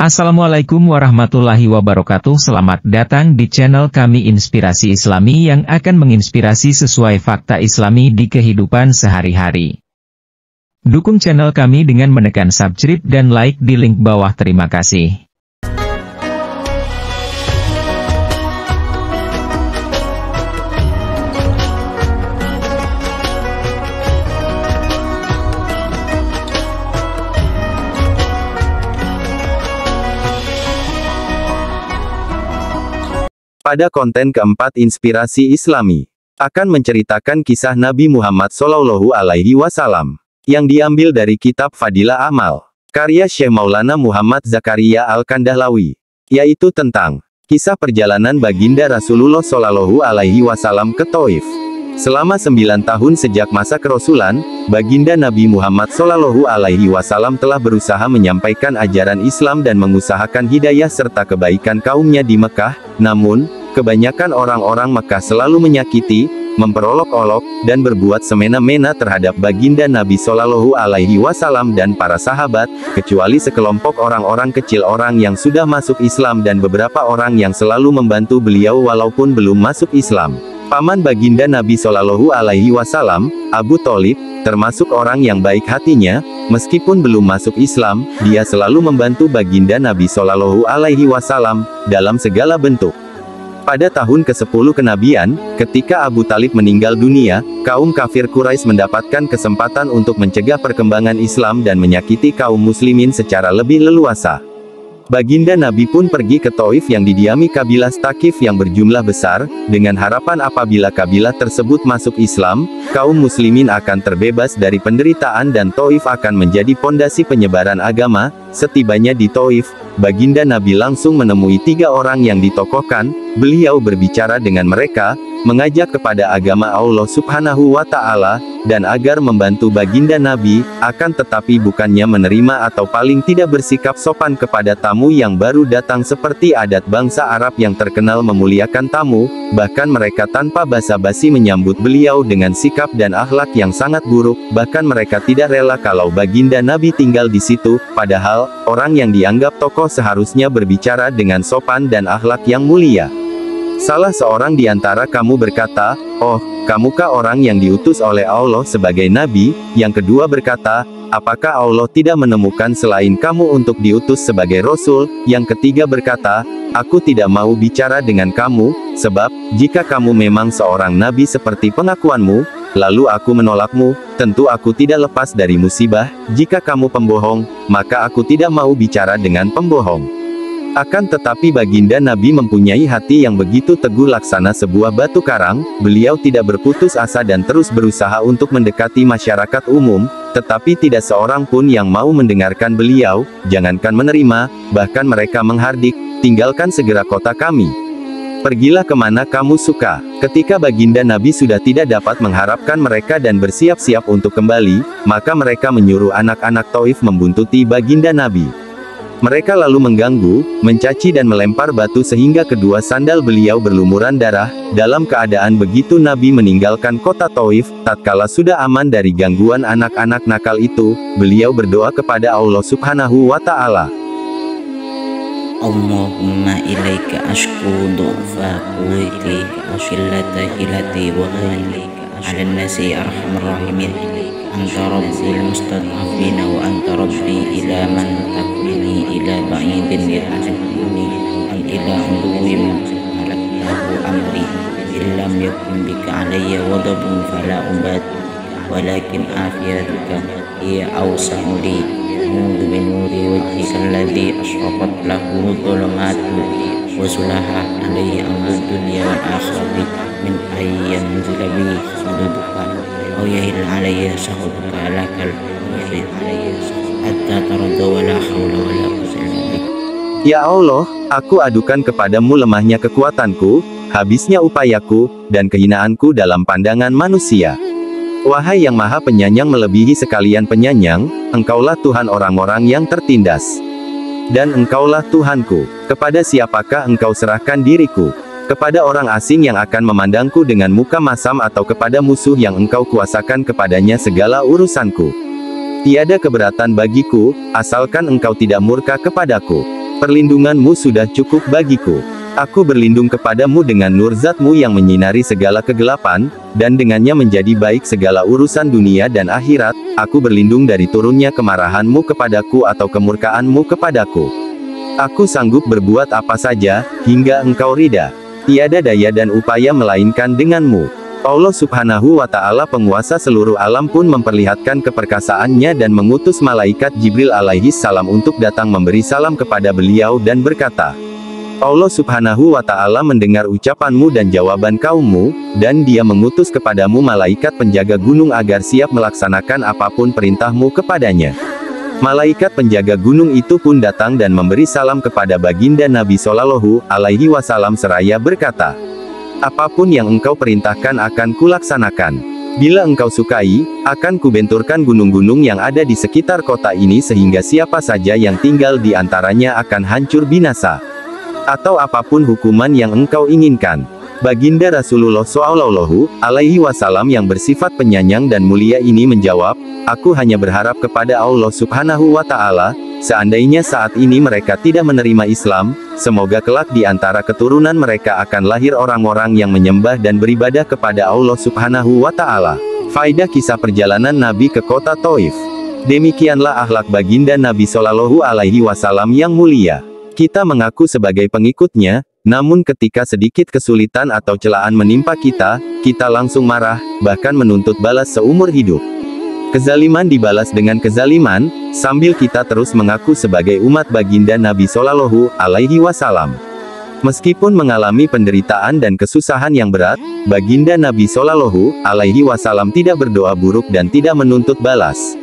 Assalamualaikum warahmatullahi wabarakatuh. Selamat datang di channel kami Inspirasi Islami yang akan menginspirasi sesuai fakta Islami di kehidupan sehari-hari. Dukung channel kami dengan menekan subscribe dan like di link bawah. Terima kasih. Pada konten keempat Inspirasi Islami, akan menceritakan kisah Nabi Muhammad SAW, yang diambil dari kitab Fadilah Amal, karya Syekh Maulana Muhammad Zakaria Al-Kandahlawi, yaitu tentang kisah perjalanan baginda Rasulullah SAW ke Taif. Selama 9 tahun sejak masa kerasulan, baginda Nabi Muhammad SAW telah berusaha menyampaikan ajaran Islam dan mengusahakan hidayah serta kebaikan kaumnya di Mekah. Namun, kebanyakan orang-orang Mekah selalu menyakiti, memperolok-olok, dan berbuat semena-mena terhadap baginda Nabi SAW dan para sahabat, kecuali sekelompok orang-orang kecil orang yang sudah masuk Islam dan beberapa orang yang selalu membantu beliau walaupun belum masuk Islam. Paman baginda Nabi SAW, Abu Tholib, termasuk orang yang baik hatinya, meskipun belum masuk Islam, dia selalu membantu baginda Nabi SAW dalam segala bentuk. Pada tahun ke-10 kenabian, ketika Abu Thalib meninggal dunia, kaum kafir Quraisy mendapatkan kesempatan untuk mencegah perkembangan Islam dan menyakiti kaum muslimin secara lebih leluasa. Baginda Nabi pun pergi ke Taif yang didiami kabilah Thaqif yang berjumlah besar, dengan harapan apabila kabilah tersebut masuk Islam, kaum muslimin akan terbebas dari penderitaan dan Taif akan menjadi pondasi penyebaran agama. Setibanya di Taif, baginda Nabi langsung menemui 3 orang yang ditokohkan. Beliau berbicara dengan mereka, mengajak kepada agama Allah Subhanahu wa Ta'ala, dan agar membantu baginda Nabi, akan tetapi bukannya menerima atau paling tidak bersikap sopan kepada tamu yang baru datang seperti adat bangsa Arab yang terkenal memuliakan tamu, bahkan mereka tanpa basa-basi menyambut beliau dengan sikap dan akhlak yang sangat buruk, bahkan mereka tidak rela kalau baginda Nabi tinggal di situ, padahal, orang yang dianggap tokoh seharusnya berbicara dengan sopan dan akhlak yang mulia. Salah seorang di antara kamu berkata, "Oh, kamukah orang yang diutus oleh Allah sebagai Nabi?" Yang kedua berkata, "Apakah Allah tidak menemukan selain kamu untuk diutus sebagai Rasul?" Yang ketiga berkata, "Aku tidak mau bicara dengan kamu, sebab, jika kamu memang seorang Nabi seperti pengakuanmu, lalu aku menolakmu, tentu aku tidak lepas dari musibah. Jika kamu pembohong, maka aku tidak mau bicara dengan pembohong." Akan tetapi baginda Nabi mempunyai hati yang begitu teguh laksana sebuah batu karang, beliau tidak berputus asa dan terus berusaha untuk mendekati masyarakat umum, tetapi tidak seorang pun yang mau mendengarkan beliau, jangankan menerima, bahkan mereka menghardik, "Tinggalkan segera kota kami. Pergilah kemana kamu suka." Ketika baginda Nabi sudah tidak dapat mengharapkan mereka dan bersiap-siap untuk kembali, maka mereka menyuruh anak-anak Taif membuntuti baginda Nabi. Mereka lalu mengganggu, mencaci dan melempar batu sehingga kedua sandal beliau berlumuran darah. Dalam keadaan begitu Nabi meninggalkan kota Taif. Tatkala sudah aman dari gangguan anak-anak nakal itu, beliau berdoa kepada Allah Subhanahu wa Ta'ala. Allahumma ilaika ashku du'fa quwwati wa shillata hilati wa ghani ala nasi arhamar rahimin. Anta rabbil mustad'afina wa anta rabbi ila man takmini ila ba'idin ya'adini an ila unduwim malaktahu amri illam yakun bika alaya wadabun fala ubat walakin afiyatuka iya awsa'u li mudu min nuri wajhika alladhi ashraqat lahu dhulumatu wa sulaha alaihi amru dunya wal akhirati min ayyan nuzulabi sududuka Oyahil alaiya sahuduka alakal Oyahil alaiya hatta taradda wa la hawla wa la quwwata illa billah. Ya Allah, aku adukan kepadamu lemahnya kekuatanku, habisnya upayaku, dan kehinaanku dalam pandangan manusia. Wahai yang maha penyayang melebihi sekalian penyayang, Engkaulah Tuhan orang-orang yang tertindas. Dan Engkaulah Tuhanku, kepada siapakah Engkau serahkan diriku? Kepada orang asing yang akan memandangku dengan muka masam atau kepada musuh yang Engkau kuasakan kepadanya segala urusanku? Tiada keberatan bagiku, asalkan Engkau tidak murka kepadaku. Perlindunganmu sudah cukup bagiku. Aku berlindung kepadamu dengan nur Zat-Mu yang menyinari segala kegelapan, dan dengannya menjadi baik segala urusan dunia dan akhirat. Aku berlindung dari turunnya kemarahan-Mu kepadaku atau kemurkaan-Mu kepadaku. Aku sanggup berbuat apa saja, hingga Engkau ridha. Tiada daya dan upaya melainkan dengan-Mu. Allah Subhanahu wa Ta'ala, penguasa seluruh alam pun memperlihatkan keperkasaannya dan mengutus malaikat Jibril alaihi salam untuk datang memberi salam kepada beliau dan berkata, Allah Subhanahu wa Ta'ala mendengar ucapanmu dan jawaban kaummu, dan Dia mengutus kepadamu malaikat penjaga gunung agar siap melaksanakan apapun perintahmu kepadanya. Malaikat penjaga gunung itu pun datang dan memberi salam kepada baginda Nabi Shallallahu alaihi wasallam seraya berkata, apapun yang engkau perintahkan akan kulaksanakan. Bila engkau sukai, akan kubenturkan gunung-gunung yang ada di sekitar kota ini sehingga siapa saja yang tinggal di antaranya akan hancur binasa. Atau apapun hukuman yang engkau inginkan. Baginda Rasulullah Shallallahu alaihi wasallam yang bersifat penyayang dan mulia ini menjawab, aku hanya berharap kepada Allah Subhanahu wa Ta'ala, seandainya saat ini mereka tidak menerima Islam, semoga kelak di antara keturunan mereka akan lahir orang-orang yang menyembah dan beribadah kepada Allah Subhanahu wa Ta'ala. Faedah kisah perjalanan Nabi ke kota Taif. Demikianlah akhlak baginda Nabi Shallallahu alaihi wasallam yang mulia. Kita mengaku sebagai pengikutnya, namun ketika sedikit kesulitan atau celaan menimpa kita, kita langsung marah, bahkan menuntut balas seumur hidup. Kezaliman dibalas dengan kezaliman, sambil kita terus mengaku sebagai umat baginda Nabi Shallallahu alaihi wasallam. Meskipun mengalami penderitaan dan kesusahan yang berat, baginda Nabi Shallallahu alaihi wasallam tidak berdoa buruk dan tidak menuntut balas.